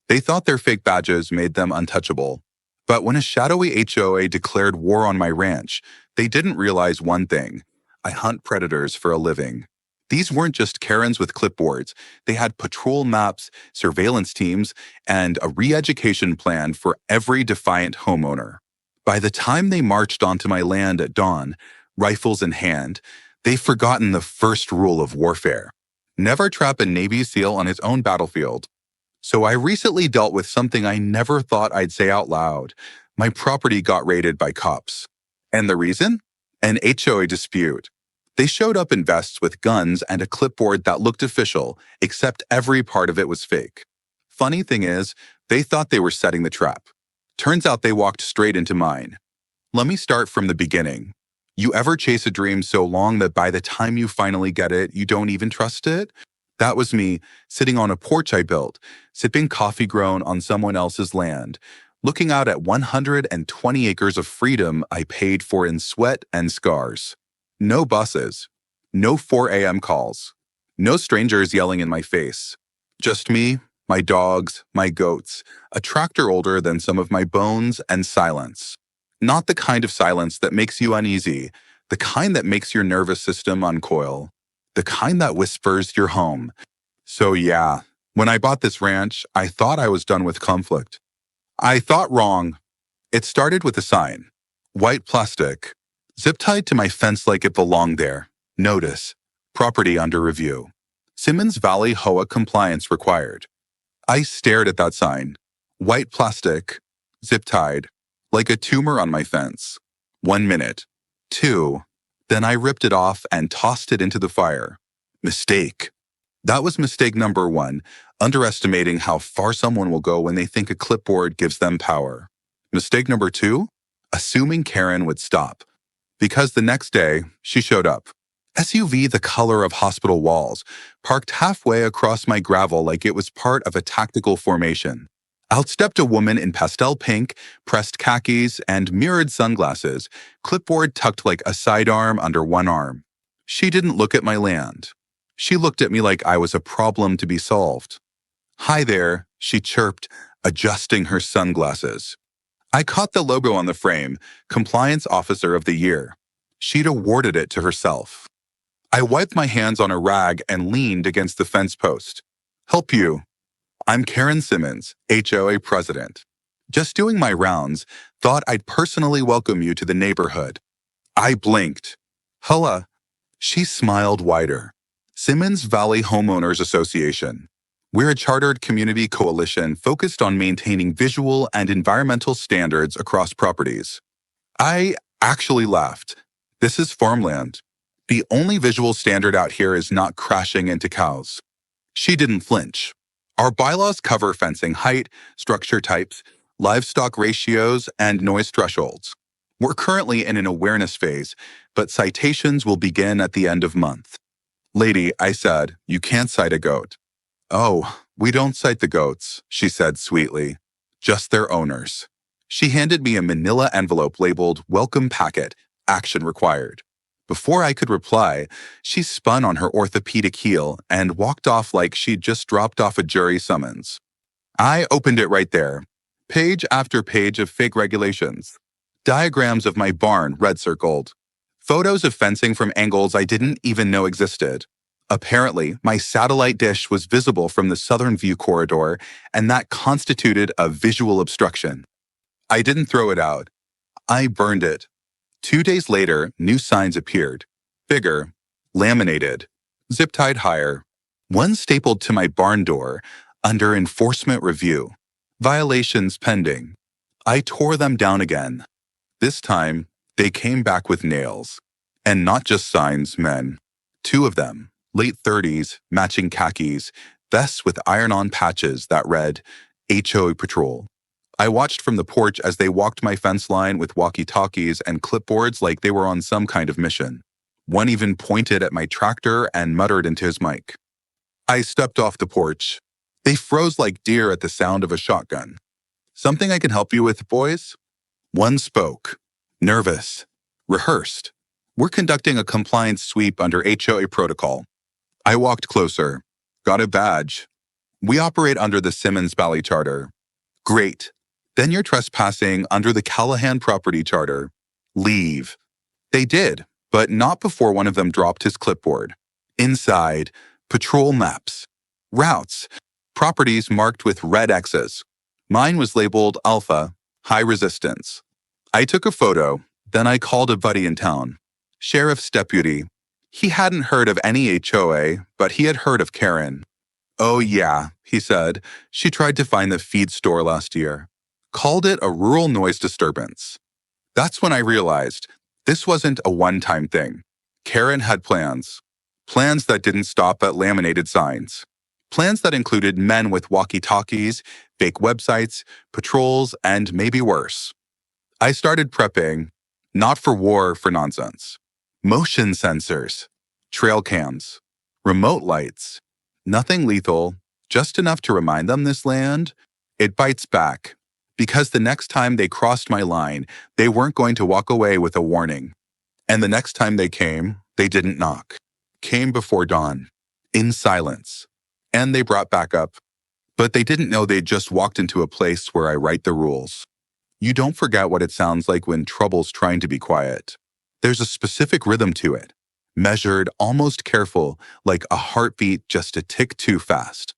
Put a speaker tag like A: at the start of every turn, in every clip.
A: They thought their fake badges made them untouchable. But when a shadowy HOA declared war on my ranch, they didn't realize one thing. I hunt predators for a living. These weren't just Karens with clipboards. They had patrol maps, surveillance teams, and a re-education plan for every defiant homeowner. By the time they marched onto my land at dawn, rifles in hand, they've forgotten the first rule of warfare. Never trap a Navy SEAL on his own battlefield. So I recently dealt with something I never thought I'd say out loud. My property got raided by cops. And the reason? An HOA dispute. They showed up in vests with guns and a clipboard that looked official, except every part of it was fake. Funny thing is, they thought they were setting the trap. Turns out they walked straight into mine. Let me start from the beginning. You ever chase a dream so long that by the time you finally get it, you don't even trust it? That was me, sitting on a porch I built, sipping coffee grown on someone else's land, looking out at 120 acres of freedom I paid for in sweat and scars. No buses, no 4 a.m. calls, no strangers yelling in my face. Just me, my dogs, my goats, a tractor older than some of my bones, and silence. Not the kind of silence that makes you uneasy, the kind that makes your nervous system uncoil, the kind that whispers you're home. So yeah, when I bought this ranch, I thought I was done with conflict. I thought wrong. It started with a sign. White plastic. Zip-tied to my fence like it belonged there. Notice. Property under review. Simmons Valley HOA compliance required. I stared at that sign. White plastic. Zip-tied. Like a tumor on my fence. 1 minute. 2. Then I ripped it off and tossed it into the fire. Mistake. That was mistake number 1, underestimating how far someone will go when they think a clipboard gives them power. Mistake number 2, assuming Karen would stop. Because the next day, she showed up. SUV the color of hospital walls, parked halfway across my gravel like it was part of a tactical formation. Out stepped a woman in pastel pink, pressed khakis, and mirrored sunglasses, clipboard tucked like a sidearm under one arm. She didn't look at my land. She looked at me like I was a problem to be solved. "Hi there," she chirped, adjusting her sunglasses. I caught the logo on the frame, Compliance Officer of the Year. She'd awarded it to herself. I wiped my hands on a rag and leaned against the fence post. "Help you. I'm Karen Simmons, HOA President. Just doing my rounds, thought I'd personally welcome you to the neighborhood." I blinked. "HOA." She smiled wider. "Simmons Valley Homeowners Association. We're a chartered community coalition focused on maintaining visual and environmental standards across properties." I actually laughed. This is farmland. The only visual standard out here is not crashing into cows. She didn't flinch. Our bylaws cover fencing height, structure types, livestock ratios, and noise thresholds. We're currently in an awareness phase, but citations will begin at the end of month. "Lady," I said, "you can't cite a goat." "Oh, we don't cite the goats," she said sweetly. "Just their owners." She handed me a manila envelope labeled "Welcome Packet, Action Required." Before I could reply, she spun on her orthopedic heel and walked off like she'd just dropped off a jury summons. I opened it right there. Page after page of fake regulations. Diagrams of my barn red-circled. Photos of fencing from angles I didn't even know existed. Apparently, my satellite dish was visible from the southern view corridor, and that constituted a visual obstruction. I didn't throw it out. I burned it. 2 days later, new signs appeared. Bigger, laminated, zip-tied higher. One stapled to my barn door, under enforcement review. Violations pending. I tore them down again. This time, they came back with nails. And not just signs, men. 2 of them, late 30s, matching khakis, vests with iron-on patches that read, HOA Patrol. I watched from the porch as they walked my fence line with walkie-talkies and clipboards like they were on some kind of mission. One even pointed at my tractor and muttered into his mic. I stepped off the porch. They froze like deer at the sound of a shotgun. "Something I can help you with, boys?" One spoke. Nervous. Rehearsed. "We're conducting a compliance sweep under HOA protocol." I walked closer. Got a badge. We operate under the Simmons-Bally Charter. Great. Then you're trespassing under the Callahan Property Charter. Leave. They did, but not before one of them dropped his clipboard. Inside, patrol maps, routes, properties marked with red X's. Mine was labeled Alpha, high resistance. I took a photo, then I called a buddy in town, sheriff's deputy. He hadn't heard of any HOA, but he had heard of Karen. Oh yeah, he said. She tried to find the feed store last year. Called it a rural noise disturbance. That's when I realized this wasn't a one-time thing. Karen had plans. Plans that didn't stop at laminated signs. Plans that included men with walkie-talkies, fake websites, patrols, and maybe worse. I started prepping, not for war, for nonsense. Motion sensors, trail cams, remote lights. Nothing lethal, just enough to remind them this land, it bites back. Because the next time they crossed my line, they weren't going to walk away with a warning. And the next time they came, they didn't knock. Came before dawn, in silence. And they brought back up. But they didn't know they'd just walked into a place where I write the rules. You don't forget what it sounds like when trouble's trying to be quiet. There's a specific rhythm to it. Measured, almost careful, like a heartbeat just a tick too fast.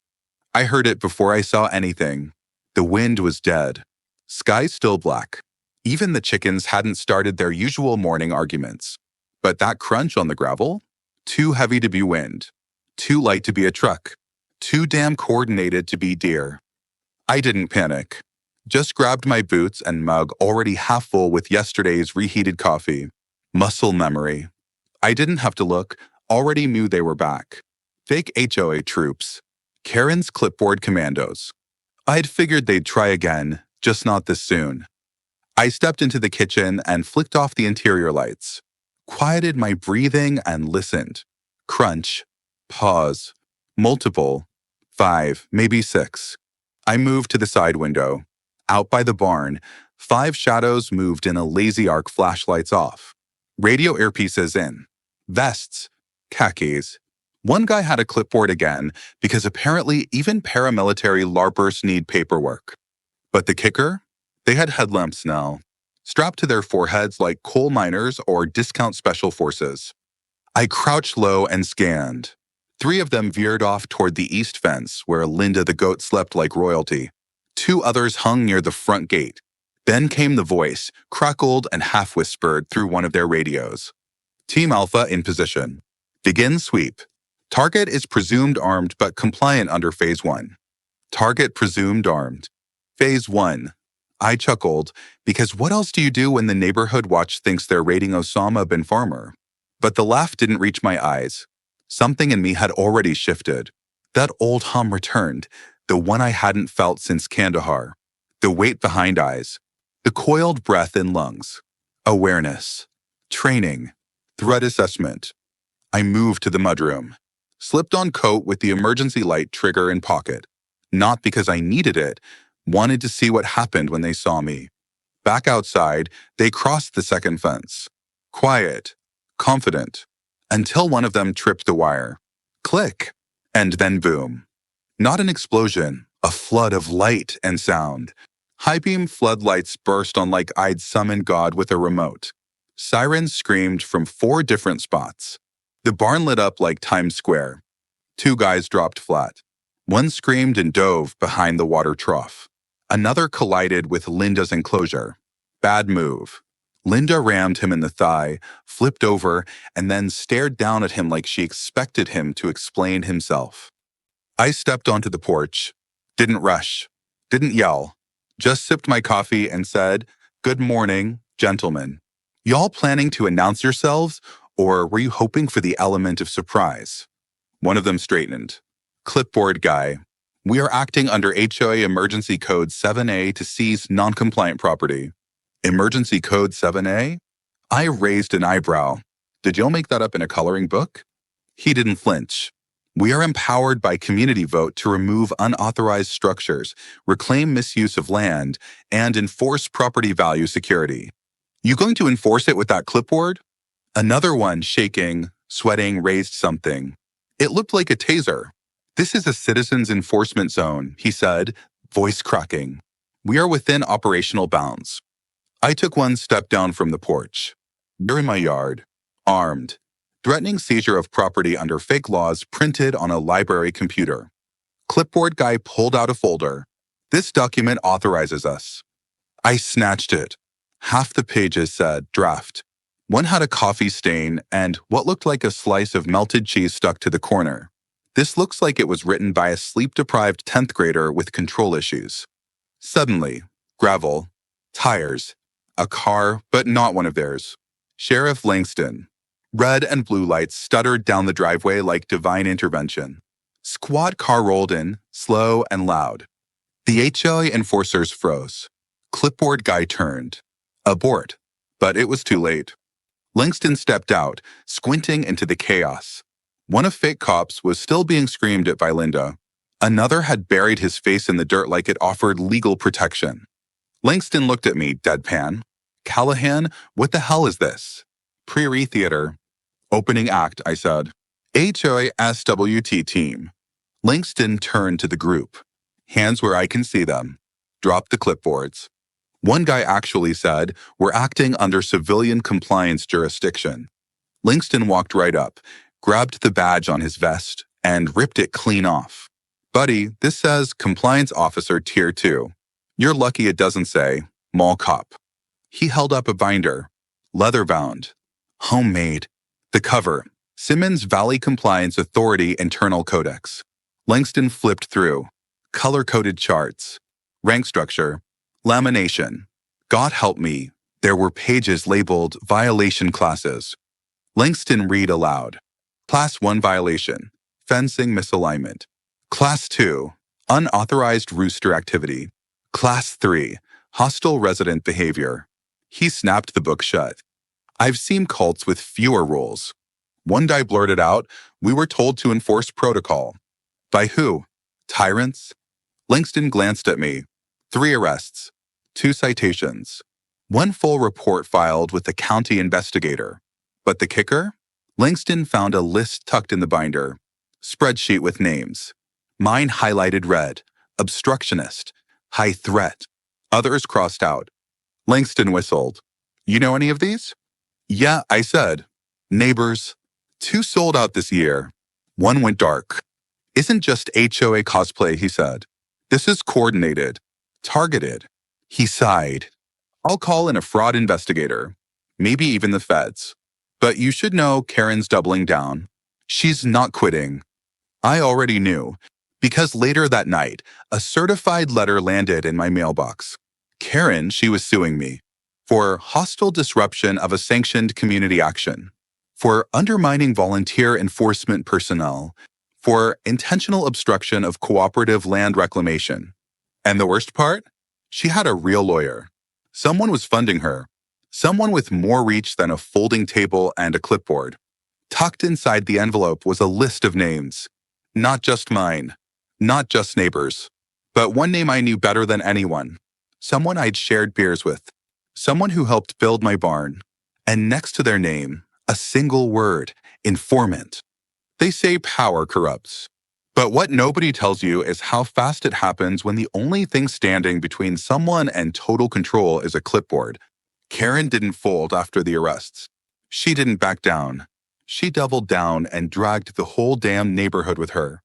A: I heard it before I saw anything. The wind was dead. Sky still black. Even the chickens hadn't started their usual morning arguments. But that crunch on the gravel? Too heavy to be wind. Too light to be a truck. Too damn coordinated to be deer. I didn't panic. Just grabbed my boots and mug already half full with yesterday's reheated coffee. Muscle memory. I didn't have to look, already knew they were back. Fake HOA troops. Karen's clipboard commandos. I'd figured they'd try again, just not this soon. I stepped into the kitchen and flicked off the interior lights. Quieted my breathing and listened. Crunch. Pause. Multiple. 5, maybe 6. I moved to the side window. Out by the barn, 5 shadows moved in a lazy arc, flashlights off. Radio earpieces in. Vests. Khakis. One guy had a clipboard again because apparently even paramilitary LARPers need paperwork. But the kicker? They had headlamps now, strapped to their foreheads like coal miners or discount special forces. I crouched low and scanned. 3 of them veered off toward the east fence where Linda the goat slept like royalty. 2 others hung near the front gate. Then came the voice, crackled and half-whispered through one of their radios. Team Alpha in position. Begin sweep. Target is presumed armed but compliant under Phase 1. Target presumed armed. Phase 1. I chuckled, because what else do you do when the neighborhood watch thinks they're raiding Osama bin Farmer? But the laugh didn't reach my eyes. Something in me had already shifted. That old hum returned, the one I hadn't felt since Kandahar. The weight behind eyes. The coiled breath in lungs. Awareness. Training. Threat assessment. I moved to the mudroom. Slipped on coat with the emergency light trigger in pocket. Not because I needed it, wanted to see what happened when they saw me. Back outside, they crossed the second fence. Quiet. Confident. Until one of them tripped the wire. Click. And then boom. Not an explosion, a flood of light and sound. High-beam floodlights burst on like I'd summoned God with a remote. Sirens screamed from 4 different spots. The barn lit up like Times Square. 2 guys dropped flat. One screamed and dove behind the water trough. Another collided with Linda's enclosure. Bad move. Linda rammed him in the thigh, flipped over, and then stared down at him like she expected him to explain himself. I stepped onto the porch. Didn't rush. Didn't yell. Just sipped my coffee and said, "Good morning, gentlemen. Y'all planning to announce yourselves, or were you hoping for the element of surprise?" One of them straightened. Clipboard guy. We are acting under HOA Emergency Code 7A to seize non-compliant property. Emergency Code 7A? I raised an eyebrow. Did y'all make that up in a coloring book? He didn't flinch. We are empowered by community vote to remove unauthorized structures, reclaim misuse of land, and enforce property value security. You going to enforce it with that clipboard? Another one, shaking, sweating, raised something. It looked like a taser. This is a citizens enforcement zone, he said, voice cracking. We are within operational bounds. I took one step down from the porch. They're in my yard, armed, threatening seizure of property under fake laws printed on a library computer. Clipboard guy pulled out a folder. This document authorizes us. I snatched it. Half the pages said draft. One had a coffee stain and what looked like a slice of melted cheese stuck to the corner. This looks like it was written by a sleep-deprived 10th grader with control issues. Suddenly, gravel, tires, a car, but not one of theirs. Sheriff Langston. Red and blue lights stuttered down the driveway like divine intervention. Squad car rolled in, slow and loud. The HOA enforcers froze. Clipboard guy turned. Abort. But it was too late. Langston stepped out, squinting into the chaos. One of fake cops was still being screamed at by Linda. Another had buried his face in the dirt like it offered legal protection. Langston looked at me, deadpan. Callahan, what the hell is this? Prairie Theater. Opening act, I said. HOA SWT team. Langston turned to the group. Hands where I can see them. Dropped the clipboards. One guy actually said, we're acting under civilian compliance jurisdiction. Langston walked right up, grabbed the badge on his vest, and ripped it clean off. Buddy, this says Compliance Officer Tier 2. You're lucky it doesn't say Mall Cop. He held up a binder. Leather-bound. Homemade. The cover. Simmons Valley Compliance Authority Internal Codex. Langston flipped through. Color-coded charts. Rank structure. Lamination. God help me. There were pages labeled violation classes. Langston read aloud. Class 1 violation. Fencing misalignment. Class 2. Unauthorized rooster activity. Class 3. Hostile resident behavior. He snapped the book shut. I've seen cults with fewer rules. One guy blurted out, we were told to enforce protocol. By who? Tyrants? Langston glanced at me. 3 arrests. 2 citations. 1 full report filed with the county investigator. But the kicker? Langston found a list tucked in the binder. Spreadsheet with names. Mine highlighted red. Obstructionist. High threat. Others crossed out. Langston whistled. You know any of these? Yeah, I said. Neighbors. 2 sold out this year. 1 went dark. Isn't just HOA cosplay, he said. This is coordinated. Targeted. He sighed. I'll call in a fraud investigator. Maybe even the feds. But you should know Karen's doubling down. She's not quitting. I already knew, because later that night, a certified letter landed in my mailbox. Karen, she was suing me for hostile disruption of a sanctioned community action, for undermining volunteer enforcement personnel, for intentional obstruction of cooperative land reclamation. And the worst part? She had a real lawyer. Someone was funding her. Someone with more reach than a folding table and a clipboard. Tucked inside the envelope was a list of names. Not just mine. Not just neighbors. But one name I knew better than anyone. Someone I'd shared beers with. Someone who helped build my barn. And next to their name, a single word, informant. They say power corrupts. But what nobody tells you is how fast it happens when the only thing standing between someone and total control is a clipboard. Karen didn't fold after the arrests. She didn't back down. She doubled down and dragged the whole damn neighborhood with her.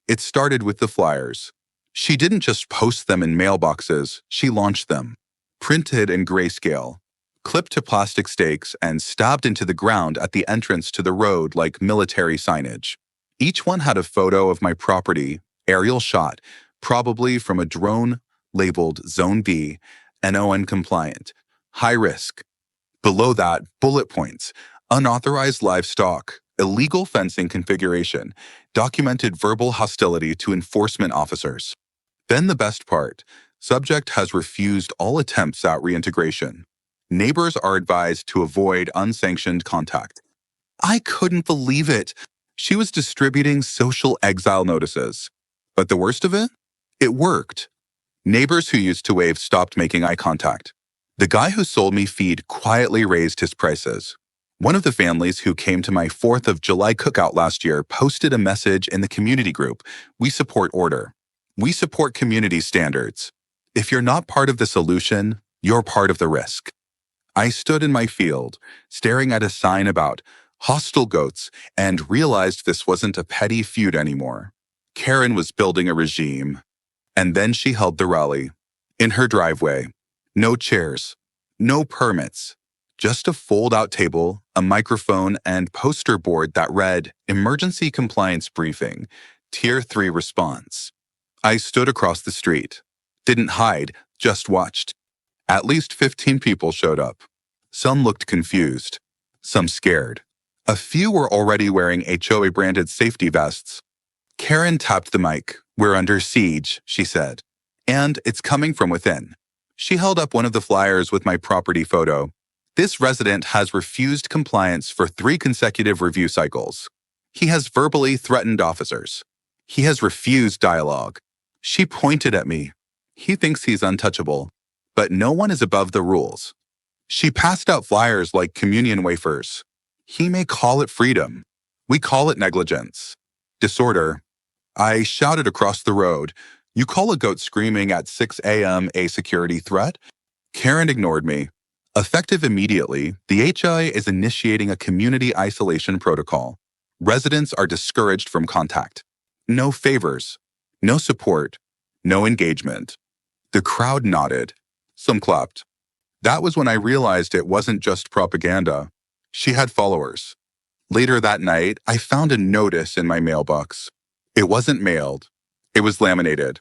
A: It started with the flyers. She didn't just post them in mailboxes, she launched them. Printed in grayscale. Clipped to plastic stakes and stabbed into the ground at the entrance to the road like military signage. Each one had a photo of my property, aerial shot, probably from a drone labeled Zone B, NON compliant, high risk. Below that, bullet points, unauthorized livestock, illegal fencing configuration, documented verbal hostility to enforcement officers. Then the best part, subject has refused all attempts at reintegration. Neighbors are advised to avoid unsanctioned contact. I couldn't believe it. She was distributing social exile notices. But the worst of it? It worked. Neighbors who used to wave stopped making eye contact. The guy who sold me feed quietly raised his prices. One of the families who came to my 4th of July cookout last year posted a message in the community group. We support order. We support community standards. If you're not part of the solution, you're part of the risk. I stood in my field, staring at a sign about hostile goats, and realized this wasn't a petty feud anymore. Karen was building a regime. And then she held the rally. In her driveway. No chairs. No permits. Just a fold-out table, a microphone, and poster board that read, Emergency Compliance Briefing, Tier 3 Response. I stood across the street. Didn't hide, just watched. At least 15 people showed up. Some looked confused. Some scared. A few were already wearing HOA-branded safety vests. Karen tapped the mic. We're under siege, she said. And it's coming from within. She held up one of the flyers with my property photo. This resident has refused compliance for 3 consecutive review cycles. He has verbally threatened officers. He has refused dialogue. She pointed at me. He thinks he's untouchable, but no one is above the rules. She passed out flyers like communion wafers. He may call it freedom. We call it negligence. Disorder. I shouted across the road, You call a goat screaming at 6 a.m. a security threat? Karen ignored me. Effective immediately, the HOA is initiating a community isolation protocol. Residents are discouraged from contact. No favors. No support. No engagement. The crowd nodded. Some clapped. That was when I realized it wasn't just propaganda. She had followers. Later that night, I found a notice in my mailbox. It wasn't mailed. It was laminated.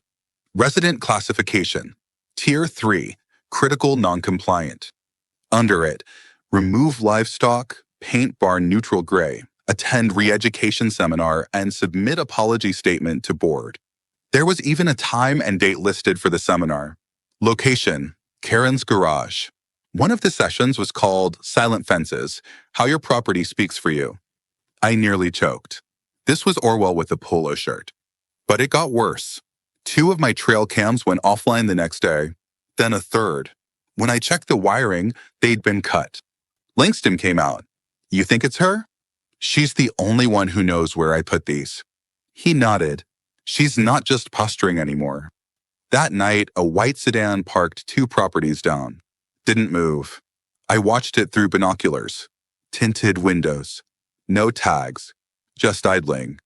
A: Resident classification. Tier 3. Critical non-compliant. Under it, remove livestock, paint barn neutral gray, attend re-education seminar, and submit apology statement to board. There was even a time and date listed for the seminar. Location, Karen's garage. One of the sessions was called Silent Fences, How Your Property Speaks for You. I nearly choked. This was Orwell with a polo shirt. But it got worse. 2 of my trail cams went offline the next day, then a third. When I checked the wiring, they'd been cut. Langston came out. You think it's her? She's the only one who knows where I put these. He nodded. She's not just posturing anymore. That night, a white sedan parked 2 properties down. Didn't move. I watched it through binoculars. Tinted windows. No tags. Just idling.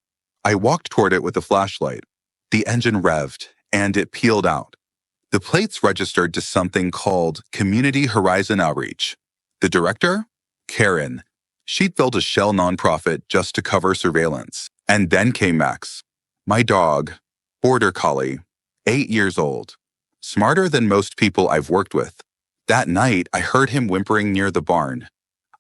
A: I walked toward it with a flashlight. The engine revved, and it peeled out. The plates registered to something called Community Horizon Outreach. The director? Karen. She'd built a shell nonprofit just to cover surveillance. And then came Max. My dog. Border Collie. 8 years old. Smarter than most people I've worked with. That night, I heard him whimpering near the barn.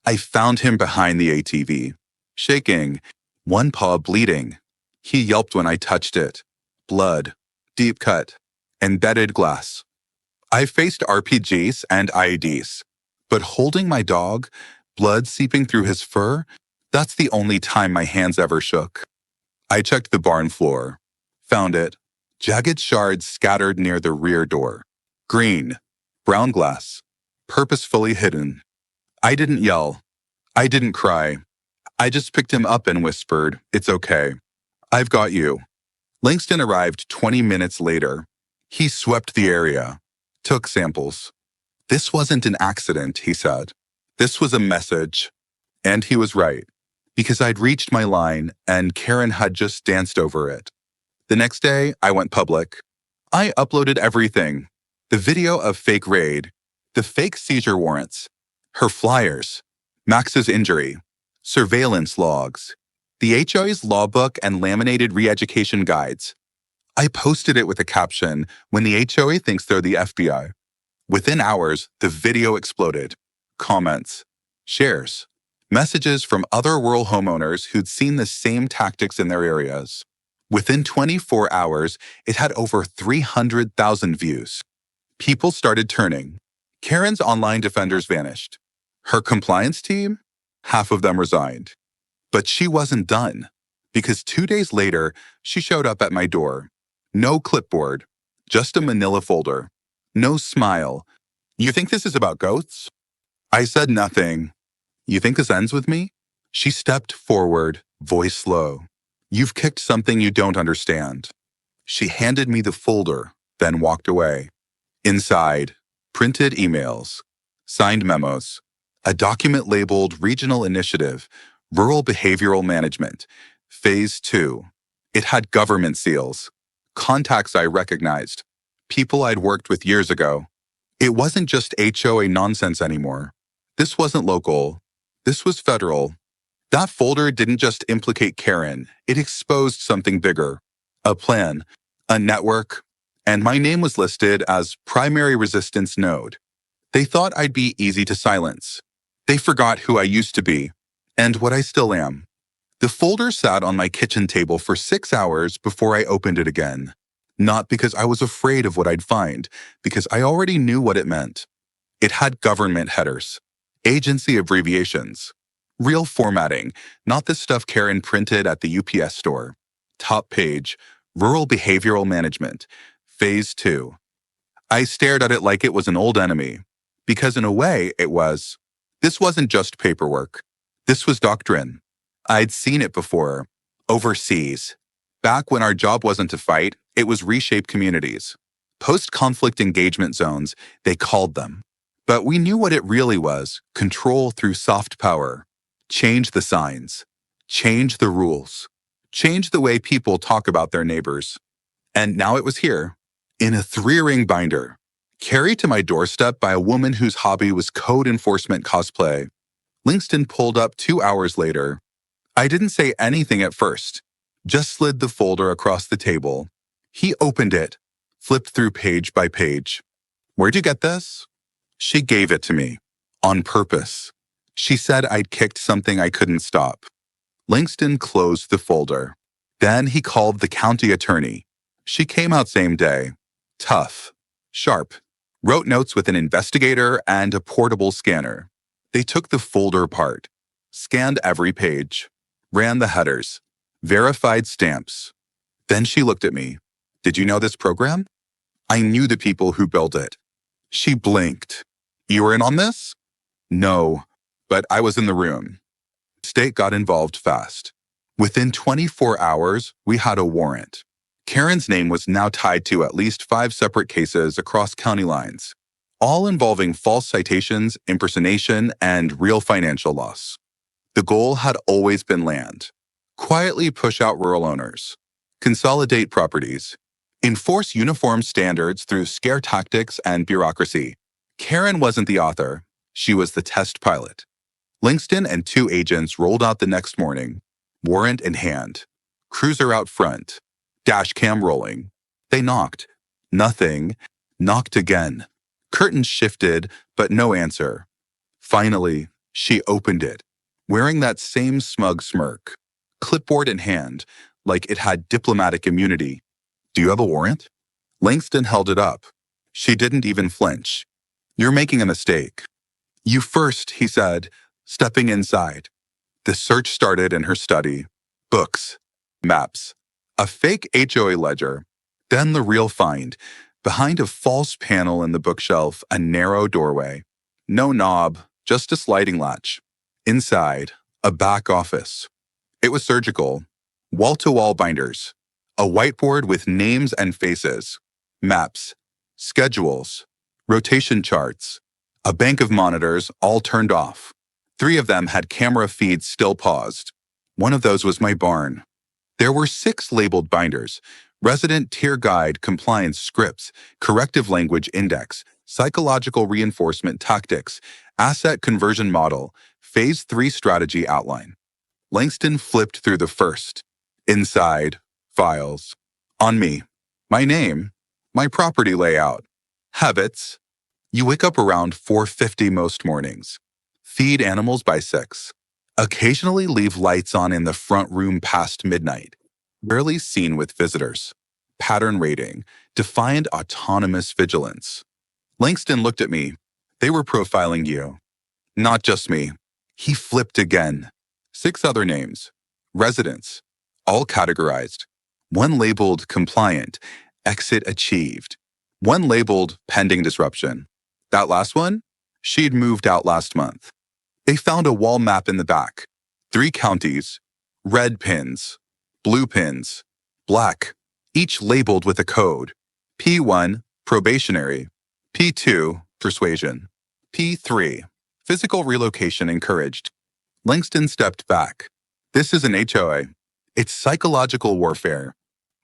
A: I found him behind the ATV. Shaking. One paw bleeding. He yelped when I touched it. Blood. Deep cut. Embedded glass. I faced RPGs and IEDs, but holding my dog, blood seeping through his fur, that's the only time my hands ever shook. I checked the barn floor. Found it. Jagged shards scattered near the rear door. Green. Brown glass. Purposefully hidden. I didn't yell. I didn't cry. I just picked him up and whispered, It's okay. I've got you. Langston arrived 20 minutes later. He swept the area, took samples. This wasn't an accident, he said. This was a message. And he was right, because I'd reached my line and Karen had just danced over it. The next day, I went public. I uploaded everything. The video of fake raid, the fake seizure warrants, her flyers, Max's injury, surveillance logs, the HOA's lawbook and laminated re-education guides. I posted it with a caption, When the HOA thinks they're the FBI. Within hours, the video exploded. Comments, shares, messages from other rural homeowners who'd seen the same tactics in their areas. Within 24 hours, it had over 300,000 views. People started turning. Karen's online defenders vanished. Her compliance team? Half of them resigned. But she wasn't done, because 2 days later, she showed up at my door. No clipboard, just a manila folder. No smile. You think this is about goats? I said nothing. You think this ends with me? She stepped forward, voice low. You've kicked something you don't understand. She handed me the folder, then walked away. Inside, printed emails, signed memos, a document labeled Regional Initiative, Rural Behavioral Management, Phase 2. It had government seals, contacts I recognized, people I'd worked with years ago. It wasn't just HOA nonsense anymore. This wasn't local. This was federal. That folder didn't just implicate Karen, it exposed something bigger. A plan, a network, and my name was listed as primary resistance node. They thought I'd be easy to silence. They forgot who I used to be, and what I still am. The folder sat on my kitchen table for 6 hours before I opened it again. Not because I was afraid of what I'd find, because I already knew what it meant. It had government headers, agency abbreviations, real formatting, not the stuff Karen printed at the UPS store. Top page, Rural Behavioral Management, Phase 2. I stared at it like it was an old enemy, because in a way it was. This wasn't just paperwork. This was doctrine. I'd seen it before, overseas. Back when our job wasn't to fight, it was reshape communities. Post-conflict engagement zones, they called them. But we knew what it really was, control through soft power. Change the signs. Change the rules. Change the way people talk about their neighbors. And now it was here, in a 3-ring binder, carried to my doorstep by a woman whose hobby was code enforcement cosplay. Langston pulled up 2 hours later. I didn't say anything at first, just slid the folder across the table. He opened it, flipped through page by page. Where'd you get this? She gave it to me, on purpose. She said I'd kicked something I couldn't stop. Langston closed the folder. Then he called the county attorney. She came out same day. Tough, sharp, wrote notes with an investigator and a portable scanner. They took the folder apart, scanned every page, ran the headers, verified stamps. Then she looked at me. Did you know this program? I knew the people who built it. She blinked. You were in on this? No, but I was in the room. State got involved fast. Within 24 hours, we had a warrant. Karen's name was now tied to at least 5 separate cases across county lines, all involving false citations, impersonation, and real financial loss. The goal had always been land. Quietly push out rural owners, consolidate properties, enforce uniform standards through scare tactics and bureaucracy. Karen wasn't the author. She was the test pilot. Langston and 2 agents rolled out the next morning, warrant in hand, cruiser out front, dash cam rolling. They knocked. Nothing. Knocked again. Curtains shifted, but no answer. Finally, she opened it, wearing that same smug smirk, clipboard in hand, like it had diplomatic immunity. Do you have a warrant? Langston held it up. She didn't even flinch. You're making a mistake. You first, he said, stepping inside. The search started in her study. Books, maps, a fake HOA ledger, then the real find. Behind a false panel in the bookshelf, a narrow doorway. No knob, just a sliding latch. Inside, a back office. It was surgical. Wall-to-wall binders. A whiteboard with names and faces. Maps. Schedules. Rotation charts. A bank of monitors, all turned off. 3 of them had camera feeds still paused. One of those was my barn. There were 6 labeled binders: resident tier guide, compliance scripts, corrective language index, psychological reinforcement tactics, asset conversion model, phase 3 strategy outline. Langston flipped through the first. Inside, files. On me. My name. My property layout. Habits. You wake up around 4:50 most mornings. Feed animals by 6. Occasionally leave lights on in the front room past midnight. Rarely seen with visitors. Pattern rating. Defiant autonomous vigilance. Langston looked at me. They were profiling you. Not just me. He flipped again. 6 other names. Residents. All categorized. One labeled compliant. Exit achieved. One labeled pending disruption. That last one? She'd moved out last month. They found a wall map in the back. 3 counties, red pins, blue pins, black, each labeled with a code. P1, probationary. P2, persuasion. P3, physical relocation encouraged. Langston stepped back. This is an HOA. It's psychological warfare.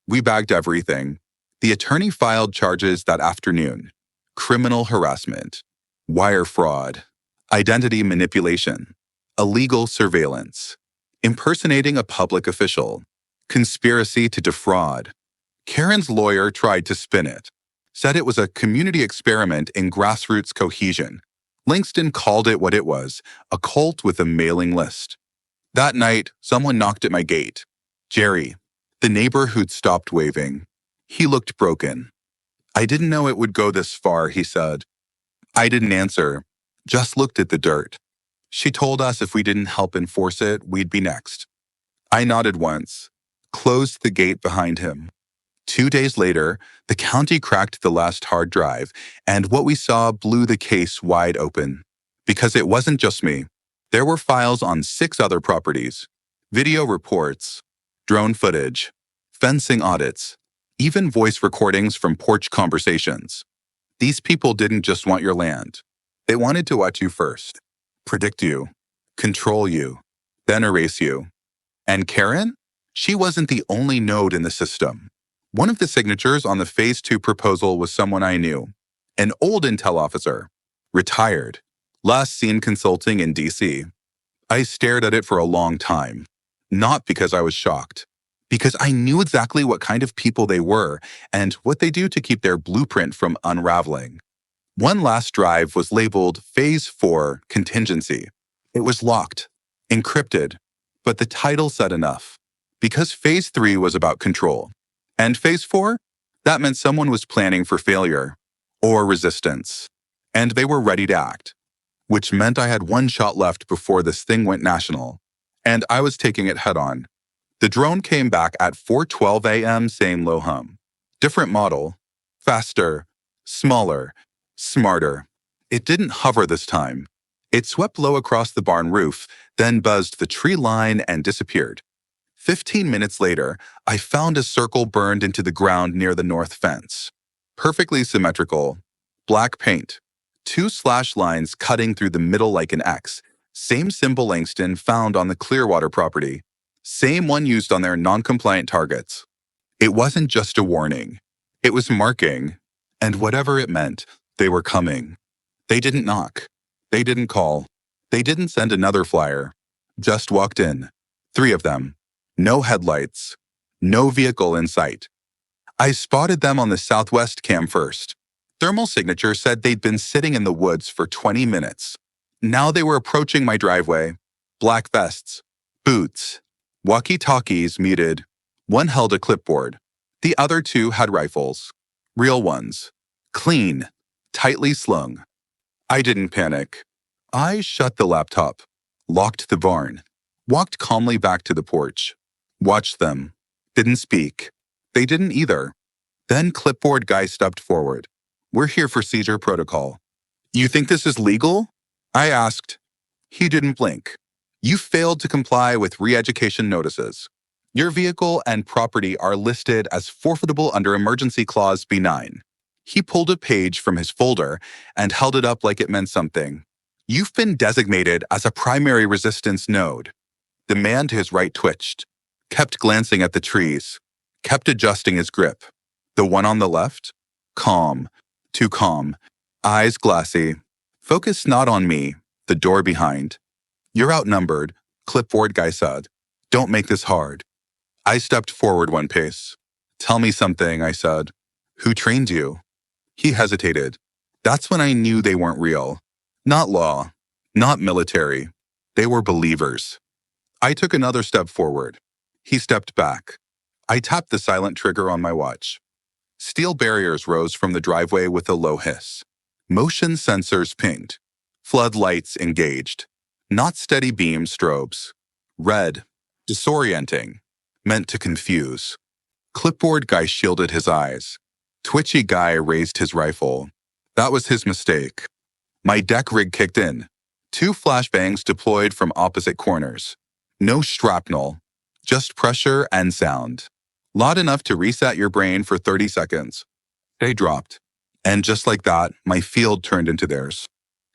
A: We bagged everything. The attorney filed charges that afternoon. Criminal harassment, wire fraud, identity manipulation, illegal surveillance, impersonating a public official, conspiracy to defraud. Karen's lawyer tried to spin it, said it was a community experiment in grassroots cohesion. Langston called it what it was, a cult with a mailing list. That night, someone knocked at my gate. Jerry, the neighbor who'd stopped waving. He looked broken. I didn't know it would go this far, he said. I didn't answer, just looked at the dirt. She told us if we didn't help enforce it, we'd be next. I nodded once, closed the gate behind him. 2 days later, the county cracked the last hard drive, and what we saw blew the case wide open. Because it wasn't just me. There were files on 6 other properties, video reports, drone footage, fencing audits, even voice recordings from porch conversations. These people didn't just want your land. They wanted to watch you first, predict you, control you, then erase you. And Karen? She wasn't the only node in the system. One of the signatures on the Phase 2 proposal was someone I knew, an old intel officer, retired, last seen consulting in DC. I stared at it for a long time, not because I was shocked, because I knew exactly what kind of people they were and what they do to keep their blueprint from unraveling. One last drive was labeled Phase 4 Contingency. It was locked, encrypted, but the title said enough, because Phase 3 was about control. And Phase 4? That meant someone was planning for failure or resistance, and they were ready to act, which meant I had one shot left before this thing went national, and I was taking it head-on. The drone came back at 4:12 a.m. saying low hum. Different model, faster, smaller, smarter. It didn't hover this time. It swept low across the barn roof, then buzzed the tree line and disappeared. 15 minutes later, I found a circle burned into the ground near the north fence. Perfectly symmetrical. Black paint. 2 slash lines cutting through the middle like an X. Same symbol Langston found on the Clearwater property. Same one used on their non-compliant targets. It wasn't just a warning. It was marking. And whatever it meant, they were coming. They didn't knock. They didn't call. They didn't send another flyer. Just walked in. 3 of them. No headlights. No vehicle in sight. I spotted them on the southwest cam first. Thermal signature said they'd been sitting in the woods for 20 minutes. Now they were approaching my driveway. Black vests. Boots. Walkie-talkies muted. One held a clipboard. The other 2 had rifles. Real ones. Clean. Tightly slung. I didn't panic. I shut the laptop. Locked the barn. Walked calmly back to the porch. Watched them. Didn't speak. They didn't either. Then clipboard guy stepped forward. We're here for seizure protocol. You think this is legal? I asked. He didn't blink. You failed to comply with re-education notices. Your vehicle and property are listed as forfeitable under Emergency Clause B9. He pulled a page from his folder and held it up like it meant something. You've been designated as a primary resistance node. The man to his right twitched, kept glancing at the trees, kept adjusting his grip. The one on the left? Calm, too calm, eyes glassy. Focus not on me, the door behind. You're outnumbered, clipboard guy said. Don't make this hard. I stepped forward 1 pace. Tell me something, I said. Who trained you? He hesitated. That's when I knew they weren't real. Not law, not military. They were believers. I took another step forward. He stepped back. I tapped the silent trigger on my watch. Steel barriers rose from the driveway with a low hiss. Motion sensors pinged. Floodlights engaged. Not steady beam strobes. Red. Disorienting. Meant to confuse. Clipboard guy shielded his eyes. Twitchy guy raised his rifle. That was his mistake. My deck rig kicked in. 2 flashbangs deployed from opposite corners. No shrapnel, just pressure and sound. Loud enough to reset your brain for 30 seconds. They dropped. And just like that, my field turned into theirs.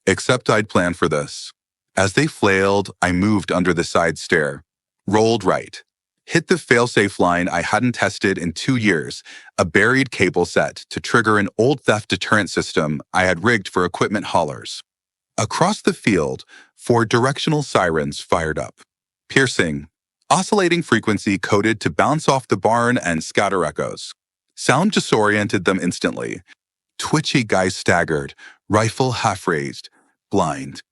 A: Except I'd planned for this. As they flailed, I moved under the side stair, rolled right, hit the failsafe line I hadn't tested in 2 years, a buried cable set to trigger an old theft deterrent system I had rigged for equipment haulers. Across the field, 4 directional sirens fired up, piercing, oscillating frequency coded to bounce off the barn and scatter echoes. Sound disoriented them instantly. Twitchy guy staggered, rifle half-raised, blind.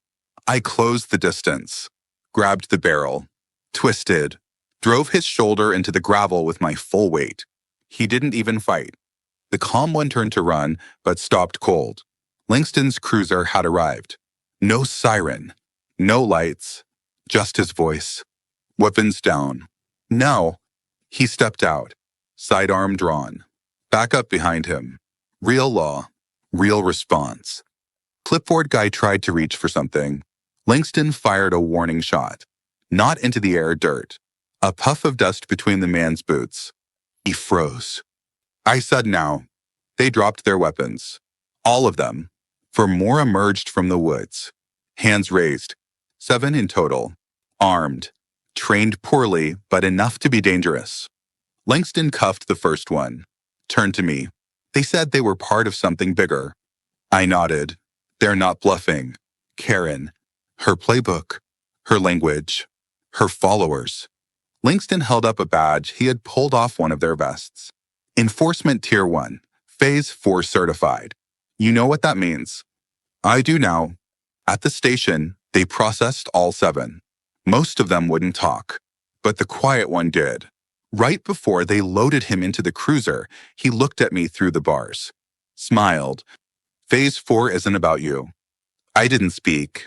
A: I closed the distance, grabbed the barrel, twisted, drove his shoulder into the gravel with my full weight. He didn't even fight. The calm one turned to run, but stopped cold. Langston's cruiser had arrived. No siren, no lights, just his voice. Weapons down. Now, he stepped out, sidearm drawn. Back up behind him. Real law, real response. Clipboard guy tried to reach for something. Langston fired a warning shot. Not into the air dirt. A puff of dust between the man's boots. He froze. I said now. They dropped their weapons. All of them. For more emerged from the woods. Hands raised. 7 in total. Armed. Trained poorly, but enough to be dangerous. Langston cuffed the first one. Turned to me. They said they were part of something bigger. I nodded. They're not bluffing. Karen. Her playbook. Her language. Her followers. Langston held up a badge he had pulled off one of their vests. Enforcement Tier 1. Phase 4 certified. You know what that means. I do now. At the station, they processed all 7. Most of them wouldn't talk, but the quiet one did. Right before they loaded him into the cruiser, he looked at me through the bars. Smiled. Phase 4 isn't about you. I didn't speak.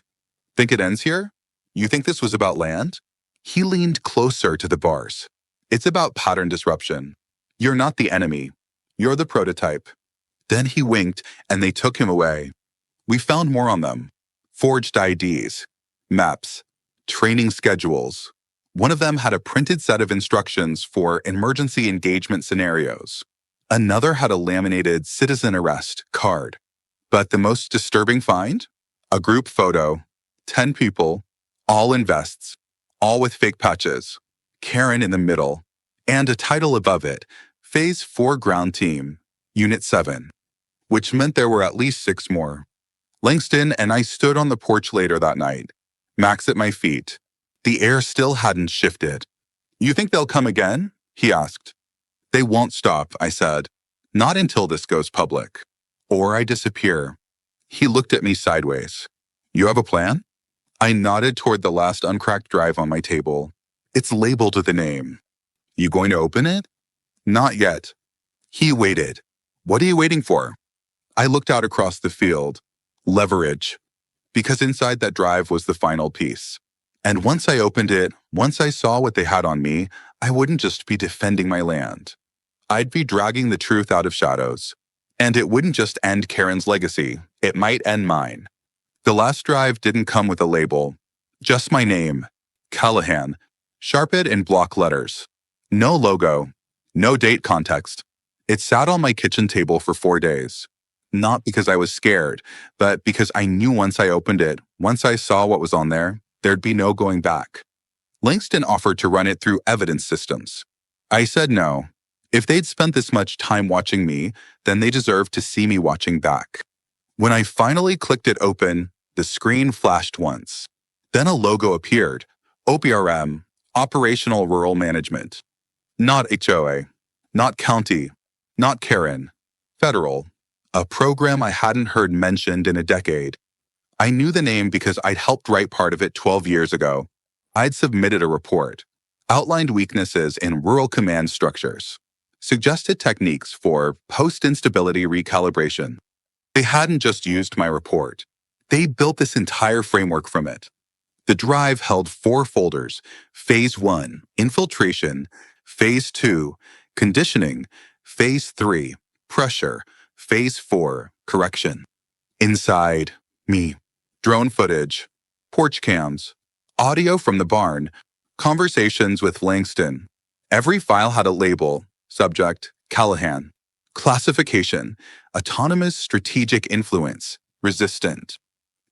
A: Think it ends here? You think this was about land? He leaned closer to the bars. It's about pattern disruption. You're not the enemy. You're the prototype. Then he winked and they took him away. We found more on them. Forged IDs, maps, training schedules. One of them had a printed set of instructions for emergency engagement scenarios. Another had a laminated citizen arrest card. But the most disturbing find? A group photo, 10 people, all in vests, all with fake patches, Karen in the middle, and a title above it, Phase 4 Ground Team, Unit 7, which meant there were at least 6 more. Langston and I stood on the porch later that night, Max at my feet. The air still hadn't shifted. You think they'll come again? He asked. They won't stop, I said. Not until this goes public. Or I disappear. He looked at me sideways. You have a plan? I nodded toward the last uncracked drive on my table. It's labeled with a name. You going to open it? Not yet. He waited. What are you waiting for? I looked out across the field. Leverage. Because inside that drive was the final piece. And once I opened it, once I saw what they had on me, I wouldn't just be defending my land. I'd be dragging the truth out of shadows. And it wouldn't just end Karen's legacy, it might end mine. The last drive didn't come with a label. Just my name, Callahan, sharpened in block letters. No logo, no date context. It sat on my kitchen table for 4 days. Not because I was scared, but because I knew once I opened it, once I saw what was on there, there'd be no going back. Langston offered to run it through evidence systems. I said no. If they'd spent this much time watching me, then they deserved to see me watching back. When I finally clicked it open, the screen flashed once. Then a logo appeared. OPRM, Operational Rural Management. Not HOA. Not county. Not Karen. Federal. A program I hadn't heard mentioned in a decade. I knew the name because I'd helped write part of it 12 years ago. I'd submitted a report. Outlined weaknesses in rural command structures. Suggested techniques for post-instability recalibration. They hadn't just used my report. They built this entire framework from it. The drive held 4 folders: Phase 1, Infiltration; Phase 2, Conditioning; Phase 3, Pressure; Phase 4, Correction. Inside, me. Drone footage. porch cams, audio from the barn, conversations with Langston. Every file had a label, subject, Callahan, classification, autonomous strategic influence, resistant.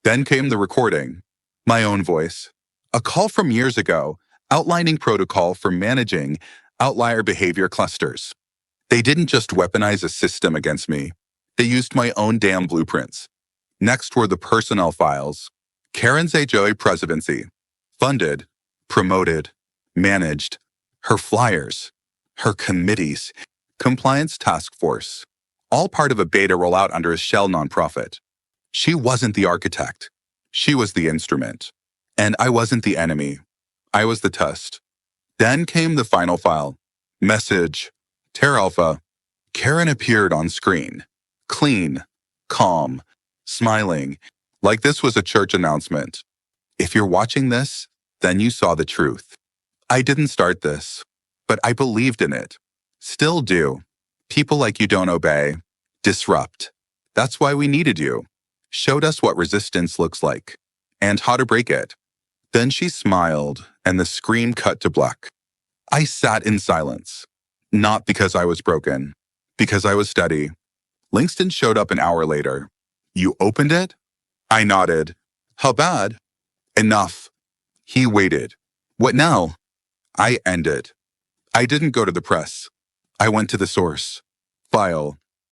A: Then came the recording, my own voice, a call from years ago, outlining protocol for managing outlier behavior clusters. They didn't just weaponize a system against me. They used my own damn blueprints. Next were the personnel files. Karen's HOA presidency. Funded, promoted, managed. Her flyers, her committees, compliance task force. All part of a beta rollout under a shell nonprofit. She wasn't the architect. She was the instrument. And I wasn't the enemy. I was the test. Then came the final file. Message. Terra Alpha. Karen appeared on screen. Clean. Calm. Smiling. Like this was a church announcement. If you're watching this, then you saw the truth. I didn't start this, but I believed in it. Still do. People like you don't obey. Disrupt. That's why we needed you. Showed us what resistance looks like and how to break it. Then she smiled and the screen cut to black. I sat in silence. Not because I was broken, because I was steady. Langston showed up an hour later. You opened it? I nodded. How bad? Enough. He waited. What now? I ended. I didn't go to the press. I went to the source. File.